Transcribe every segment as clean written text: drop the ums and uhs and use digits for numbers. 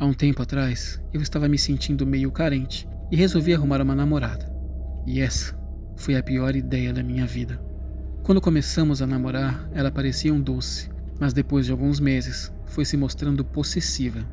Há um tempo atrás, eu estava me sentindo meio carente e resolvi arrumar uma namorada. E essa foi a pior ideia da minha vida. Quando começamos a namorar, ela parecia um doce, mas depois de alguns meses, foi se mostrando possessiva.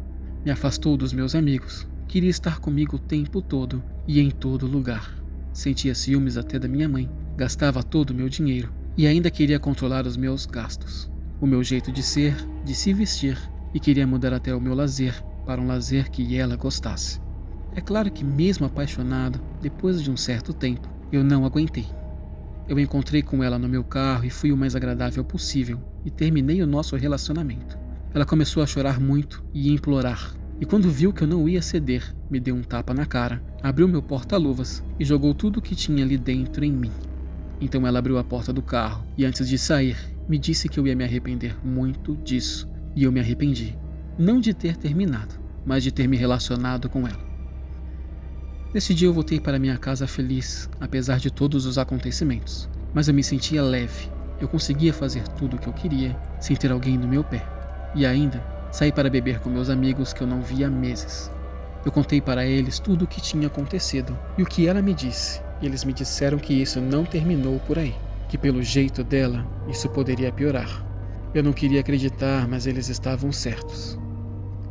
Me afastou dos meus amigos, queria estar comigo o tempo todo e em todo lugar. Sentia ciúmes até da minha mãe, gastava todo o meu dinheiro e ainda queria controlar os meus gastos, o meu jeito de ser, de se vestir, e queria mudar até o meu lazer para um lazer que ela gostasse. É claro que mesmo apaixonado, depois de um certo tempo, eu não aguentei. Eu encontrei com ela no meu carro e fui o mais agradável possível e terminei o nosso relacionamento. Ela começou a chorar muito e implorar. E quando viu que eu não ia ceder, me deu um tapa na cara, abriu meu porta-luvas e jogou tudo o que tinha ali dentro em mim. Então ela abriu a porta do carro e antes de sair, me disse que eu ia me arrepender muito disso. E eu me arrependi. Não de ter terminado, mas de ter me relacionado com ela. Nesse dia eu voltei para minha casa feliz, apesar de todos os acontecimentos. Mas eu me sentia leve. Eu conseguia fazer tudo o que eu queria, sem ter alguém no meu pé. E ainda, saí para beber com meus amigos que eu não via há meses. Eu contei para eles tudo o que tinha acontecido e o que ela me disse. E eles me disseram que isso não terminou por aí, que pelo jeito dela, isso poderia piorar. Eu não queria acreditar, mas eles estavam certos.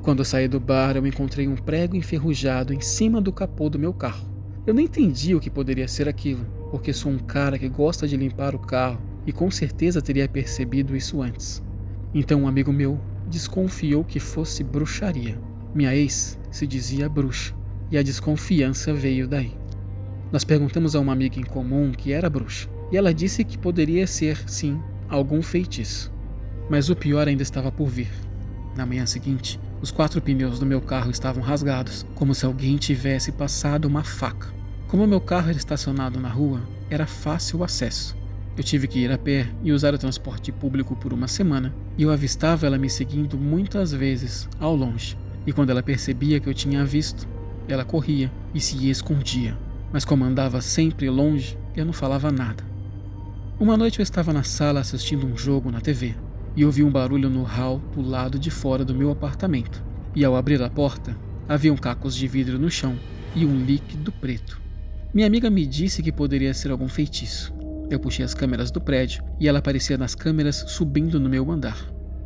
Quando eu saí do bar, eu encontrei um prego enferrujado em cima do capô do meu carro. Eu não entendi o que poderia ser aquilo, porque sou um cara que gosta de limpar o carro e com certeza teria percebido isso antes. Então um amigo meu desconfiou que fosse bruxaria. Minha ex se dizia bruxa e a desconfiança veio daí. Nós perguntamos a uma amiga em comum que era bruxa e ela disse que poderia ser, sim, algum feitiço. Mas o pior ainda estava por vir. Na manhã seguinte, os 4 pneus do meu carro estavam rasgados, como se alguém tivesse passado uma faca. Como o meu carro era estacionado na rua, era fácil o acesso. Eu tive que ir a pé e usar o transporte público por uma semana, e eu avistava ela me seguindo muitas vezes, ao longe. E quando ela percebia que eu tinha visto, ela corria e se escondia. Mas como andava sempre longe, eu não falava nada. Uma noite eu estava na sala assistindo um jogo na TV. E ouvi um barulho no hall do lado de fora do meu apartamento. E ao abrir a porta, haviam cacos de vidro no chão e um líquido preto. Minha amiga me disse que poderia ser algum feitiço. Eu puxei as câmeras do prédio e ela aparecia nas câmeras subindo no meu andar.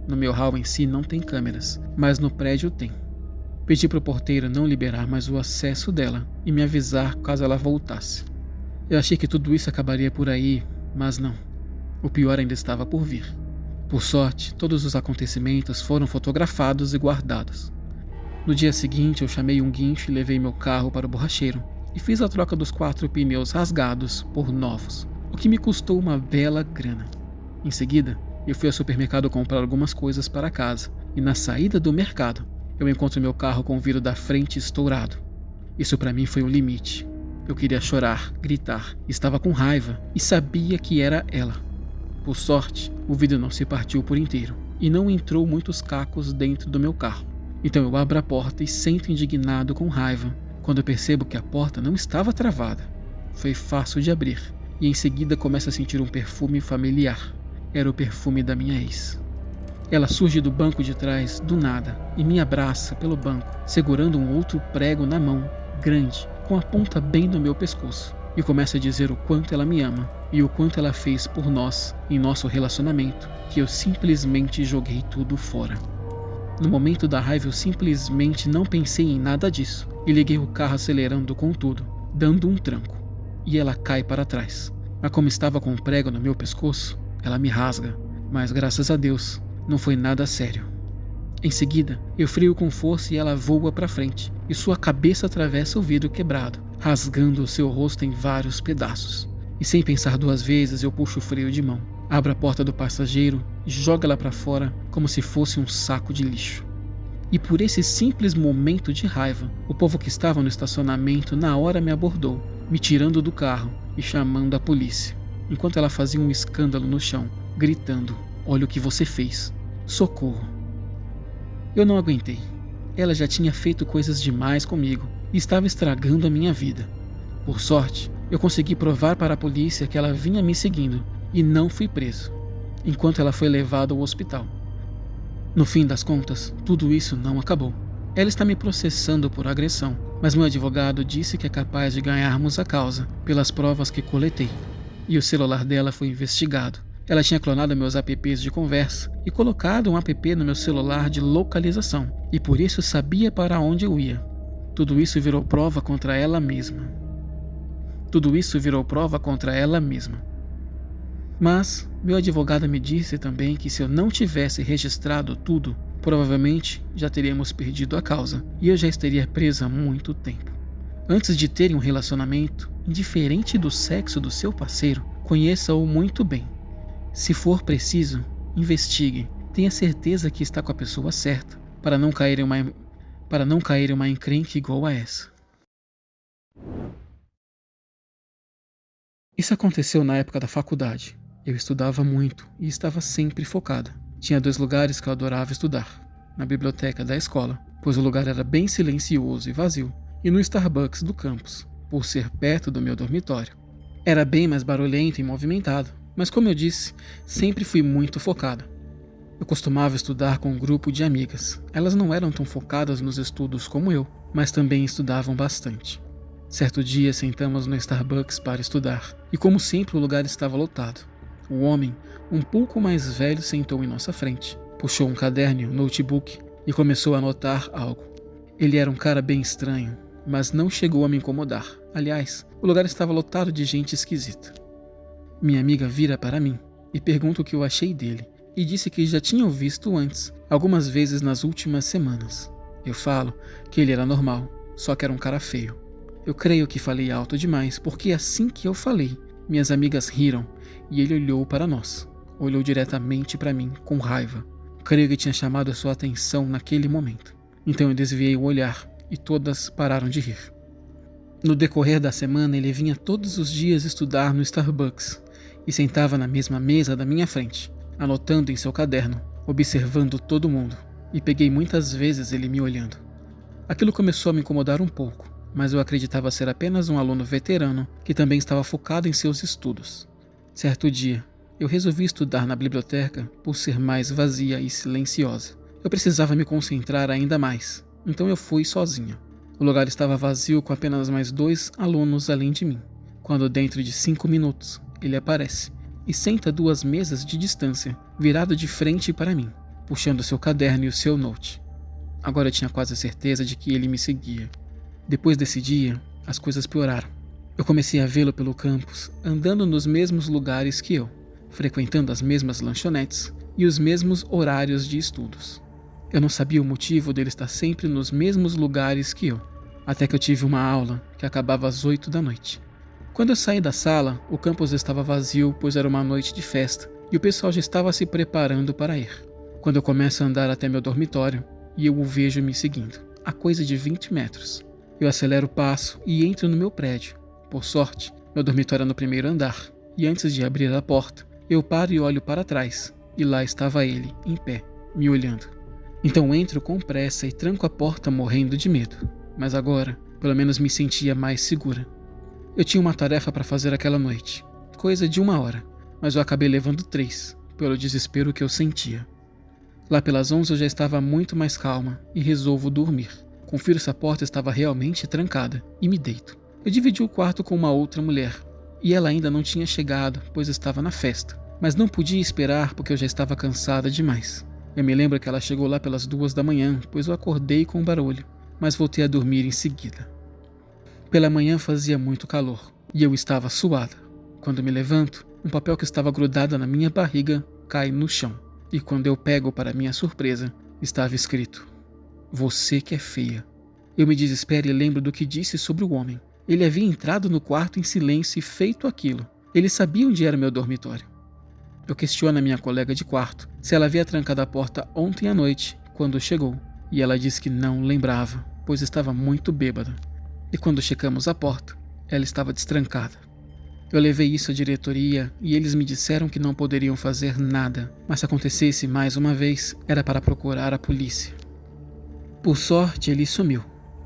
No meu hall em si não tem câmeras, mas no prédio tem. Pedi para o porteiro não liberar mais o acesso dela e me avisar caso ela voltasse. Eu achei que tudo isso acabaria por aí, mas não. O pior ainda estava por vir. Por sorte, todos os acontecimentos foram fotografados e guardados. No dia seguinte, eu chamei um guincho e levei meu carro para o borracheiro e fiz a troca dos 4 pneus rasgados por novos, o que me custou uma bela grana. Em seguida, eu fui ao supermercado comprar algumas coisas para casa e na saída do mercado, eu encontro meu carro com o vidro da frente estourado. Isso para mim foi o limite. Eu queria chorar, gritar, estava com raiva e sabia que era ela. Por sorte, o vidro não se partiu por inteiro e não entrou muitos cacos dentro do meu carro. Então eu abro a porta e sento indignado com raiva quando eu percebo que a porta não estava travada. Foi fácil de abrir e em seguida começo a sentir um perfume familiar. Era o perfume da minha ex. Ela surge do banco de trás do nada e me abraça pelo banco, segurando um outro prego na mão, grande, com a ponta bem no meu pescoço. E começa a dizer o quanto ela me ama e o quanto ela fez por nós em nosso relacionamento, que eu simplesmente joguei tudo fora. No momento da raiva eu simplesmente não pensei em nada disso e liguei o carro acelerando com tudo, dando um tranco. E ela cai para trás. Mas como estava com um prego no meu pescoço, ela me rasga. Mas graças a Deus, não foi nada sério. Em seguida, eu freio com força e ela voa para frente, e sua cabeça atravessa o vidro quebrado, rasgando o seu rosto em vários pedaços. E sem pensar 2 vezes, eu puxo o freio de mão, abro a porta do passageiro e jogo ela para fora como se fosse um saco de lixo. E por esse simples momento de raiva, o povo que estava no estacionamento na hora me abordou, me tirando do carro e chamando a polícia, enquanto ela fazia um escândalo no chão, gritando: "Olha o que você fez! Socorro!" Eu não aguentei. Ela já tinha feito coisas demais comigo e estava estragando a minha vida. Por sorte, eu consegui provar para a polícia que ela vinha me seguindo e não fui preso, enquanto ela foi levada ao hospital. No fim das contas, tudo isso não acabou. Ela está me processando por agressão, mas meu advogado disse que é capaz de ganharmos a causa pelas provas que coletei. E o celular dela foi investigado. Ela tinha clonado meus apps de conversa e colocado um app no meu celular de localização, e por isso sabia para onde eu ia. Tudo isso virou prova contra ela mesma. Mas meu advogado me disse também que se eu não tivesse registrado tudo, provavelmente já teríamos perdido a causa e eu já estaria presa há muito tempo. Antes de terem um relacionamento, indiferente do sexo do seu parceiro, conheça-o muito bem. Se for preciso, investigue. Tenha certeza que está com a pessoa certa, para não cair em uma encrenca igual a essa. Isso aconteceu na época da faculdade. Eu estudava muito e estava sempre focada. Tinha 2 lugares que eu adorava estudar. Na biblioteca da escola, pois o lugar era bem silencioso e vazio, e no Starbucks do campus, por ser perto do meu dormitório. Era bem mais barulhento e movimentado, mas como eu disse, sempre fui muito focada. Eu costumava estudar com um grupo de amigas. Elas não eram tão focadas nos estudos como eu, mas também estudavam bastante. Certo dia sentamos no Starbucks para estudar, e como sempre o lugar estava lotado. O homem, um pouco mais velho, sentou em nossa frente, puxou um caderno e um notebook e começou a anotar algo. Ele era um cara bem estranho, mas não chegou a me incomodar. Aliás, o lugar estava lotado de gente esquisita. Minha amiga vira para mim e pergunta o que eu achei dele, e disse que já tinha o visto antes, algumas vezes nas últimas semanas. Eu falo que ele era normal, só que era um cara feio. Eu creio que falei alto demais, porque assim que eu falei, minhas amigas riram e ele olhou para nós. Olhou diretamente para mim, com raiva. Creio que tinha chamado a sua atenção naquele momento. Então eu desviei o olhar e todas pararam de rir. No decorrer da semana, ele vinha todos os dias estudar no Starbucks e sentava na mesma mesa da minha frente, anotando em seu caderno, observando todo mundo, e peguei muitas vezes ele me olhando. Aquilo começou a me incomodar um pouco, mas eu acreditava ser apenas um aluno veterano que também estava focado em seus estudos. Certo dia, eu resolvi estudar na biblioteca por ser mais vazia e silenciosa. Eu precisava me concentrar ainda mais, então eu fui sozinha. O lugar estava vazio com apenas mais 2 alunos além de mim, quando dentro de 5 minutos ele aparece e senta 2 mesas de distância, virado de frente para mim, puxando seu caderno e o seu note. Agora eu tinha quase certeza de que ele me seguia. Depois desse dia, as coisas pioraram. Eu comecei a vê-lo pelo campus, andando nos mesmos lugares que eu, frequentando as mesmas lanchonetes e os mesmos horários de estudos. Eu não sabia o motivo dele estar sempre nos mesmos lugares que eu, até que eu tive uma aula que acabava às 8 da noite. Quando eu saí da sala, o campus estava vazio, pois era uma noite de festa e o pessoal já estava se preparando para ir. Quando eu começo a andar até meu dormitório e eu o vejo me seguindo, a coisa de 20 metros. Eu acelero o passo e entro no meu prédio. Por sorte, meu dormitório é no 1º andar, e antes de abrir a porta, eu paro e olho para trás, e lá estava ele, em pé, me olhando. Então entro com pressa e tranco a porta morrendo de medo, mas agora, pelo menos me sentia mais segura. Eu tinha uma tarefa para fazer aquela noite, coisa de 1 hora, mas eu acabei levando 3, pelo desespero que eu sentia. Lá pelas 11 eu já estava muito mais calma e resolvo dormir. Confiro se a porta estava realmente trancada e me deito. Eu dividi o quarto com uma outra mulher, e ela ainda não tinha chegado, pois estava na festa, mas não podia esperar porque eu já estava cansada demais. Eu me lembro que ela chegou lá pelas 2 da manhã, pois eu acordei com barulho, mas voltei a dormir em seguida. Pela manhã fazia muito calor, e eu estava suada. Quando me levanto, um papel que estava grudado na minha barriga cai no chão, e quando eu pego para minha surpresa, estava escrito: "Você que é feia." Eu me desespero e lembro do que disse sobre o homem. Ele havia entrado no quarto em silêncio e feito aquilo. Ele sabia onde era meu dormitório. Eu questiono a minha colega de quarto se ela havia trancado a porta ontem à noite, quando chegou, e ela disse que não lembrava, pois estava muito bêbada. E quando checamos a porta, ela estava destrancada. Eu levei isso à diretoria e eles me disseram que não poderiam fazer nada, mas se acontecesse mais uma vez, era para procurar a polícia. Por sorte, ele sumiu,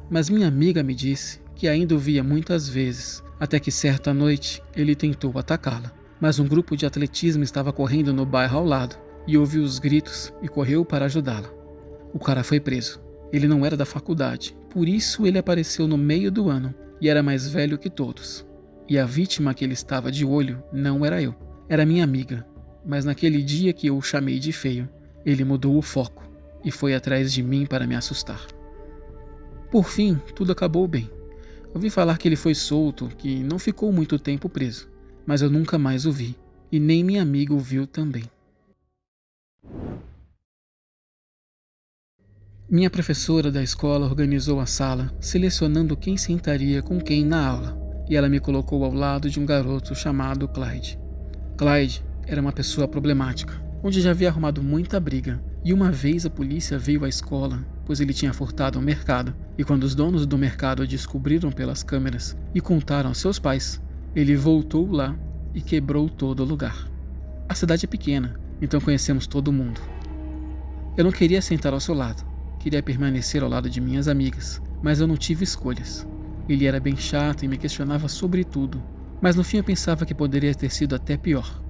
mas minha amiga me disse que ainda o via muitas vezes, até que certa noite ele tentou atacá-la. Mas um grupo de atletismo estava correndo no bairro ao lado, e ouviu os gritos e correu para ajudá-la. O cara foi preso, Ele não era da faculdade, por isso ele apareceu no meio do ano e era mais velho que todos. E a vítima que ele estava de olho não era eu, era minha amiga. Mas naquele dia que eu o chamei de feio, ele mudou o foco e foi atrás de mim para me assustar. Por fim, tudo acabou bem. Ouvi falar que ele foi solto, que não ficou muito tempo preso, mas eu nunca mais o vi, e nem minha amiga o viu também. Minha professora da escola organizou a sala, selecionando quem sentaria com quem na aula, e ela me colocou ao lado de um garoto chamado Clyde. Clyde era uma pessoa problemática, onde já havia arrumado muita briga, e uma vez a polícia veio à escola, pois ele tinha furtado um mercado, e quando os donos do mercado o descobriram pelas câmeras e contaram aos seus pais, ele voltou lá e quebrou todo o lugar. A cidade é pequena, então conhecemos todo mundo. Eu não queria sentar ao seu lado, queria permanecer ao lado de minhas amigas, mas eu não tive escolhas. Ele era bem chato e me questionava sobre tudo, mas no fim eu pensava que poderia ter sido até pior.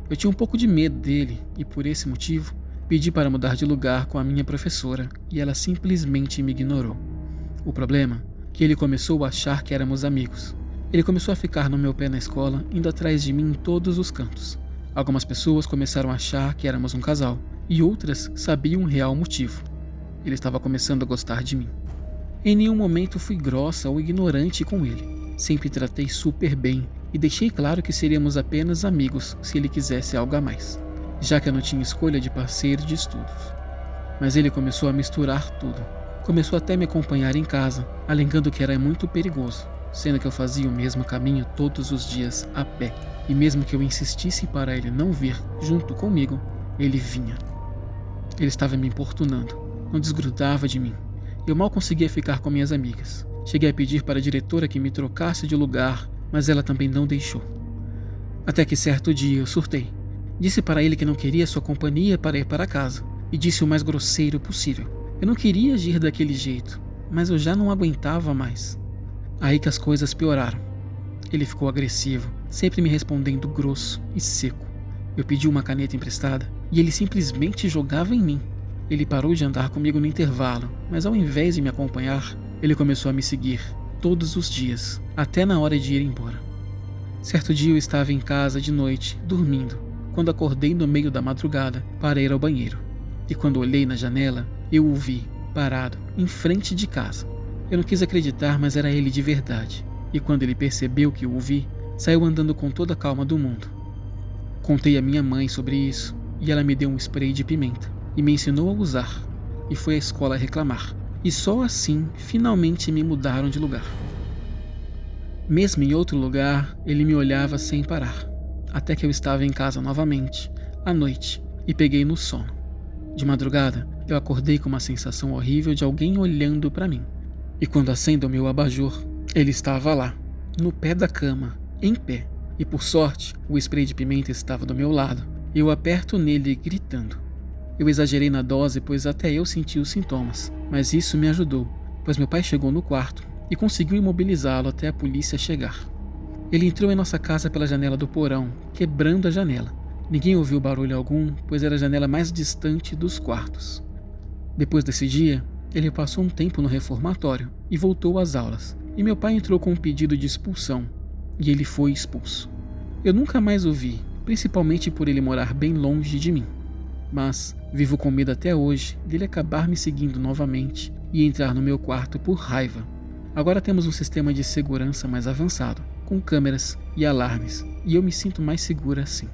Eu tinha um pouco de medo dele e, por esse motivo, pedi para mudar de lugar com a minha professora e ela simplesmente me ignorou. O problema é que ele começou a achar que éramos amigos. Ele começou a ficar no meu pé na escola, indo atrás de mim em todos os cantos. Algumas pessoas começaram a achar que éramos um casal e outras sabiam o real motivo. Ele estava começando a gostar de mim. Em nenhum momento fui grossa ou ignorante com ele. Sempre tratei super bem e deixei claro que seríamos apenas amigos se ele quisesse algo a mais, já que eu não tinha escolha de parceiro de estudos. Mas ele começou a misturar tudo. Começou até a me acompanhar em casa, alegando que era muito perigoso, sendo que eu fazia o mesmo caminho todos os dias a pé. E mesmo que eu insistisse para ele não vir junto comigo, ele vinha. Ele estava me importunando, não desgrudava de mim. Eu mal conseguia ficar com minhas amigas. Cheguei a pedir para a diretora que me trocasse de lugar, mas ela também não deixou. Até que certo dia eu surtei. Disse para ele que não queria sua companhia para ir para casa, e disse o mais grosseiro possível. Eu não queria agir daquele jeito, mas eu já não aguentava mais. Aí que as coisas pioraram. Ele ficou agressivo, sempre me respondendo grosso e seco. Eu pedi uma caneta emprestada e ele simplesmente jogava em mim. Ele parou de andar comigo no intervalo, mas ao invés de me acompanhar, ele começou a me seguir todos os dias, até na hora de ir embora. Certo dia eu estava em casa de noite, dormindo, quando acordei no meio da madrugada para ir ao banheiro. E quando olhei na janela, eu o vi, parado, em frente de casa. Eu não quis acreditar, mas era ele de verdade. E quando ele percebeu que eu o vi, saiu andando com toda a calma do mundo. Contei à minha mãe sobre isso, e ela me deu um spray de pimenta, e me ensinou a usar, e foi à escola reclamar. E só assim, finalmente me mudaram de lugar. Mesmo em outro lugar, ele me olhava sem parar, até que eu estava em casa novamente, à noite, e peguei no sono. De madrugada, eu acordei com uma sensação horrível de alguém olhando para mim. E quando acendo o meu abajur, ele estava lá, no pé da cama, em pé. E por sorte, o spray de pimenta estava do meu lado. Eu aperto nele gritando. Eu exagerei na dose, pois até eu senti os sintomas, mas isso me ajudou, pois meu pai chegou no quarto e conseguiu imobilizá-lo até a polícia chegar. Ele entrou em nossa casa pela janela do porão, quebrando a janela. Ninguém ouviu barulho algum, pois era a janela mais distante dos quartos. Depois desse dia, ele passou um tempo no reformatório e voltou às aulas, e meu pai entrou com um pedido de expulsão, e ele foi expulso. Eu nunca mais o vi, principalmente por ele morar bem longe de mim. Mas vivo com medo até hoje dele acabar me seguindo novamente e entrar no meu quarto por raiva. Agora temos um sistema de segurança mais avançado, com câmeras e alarmes, e eu me sinto mais segura assim.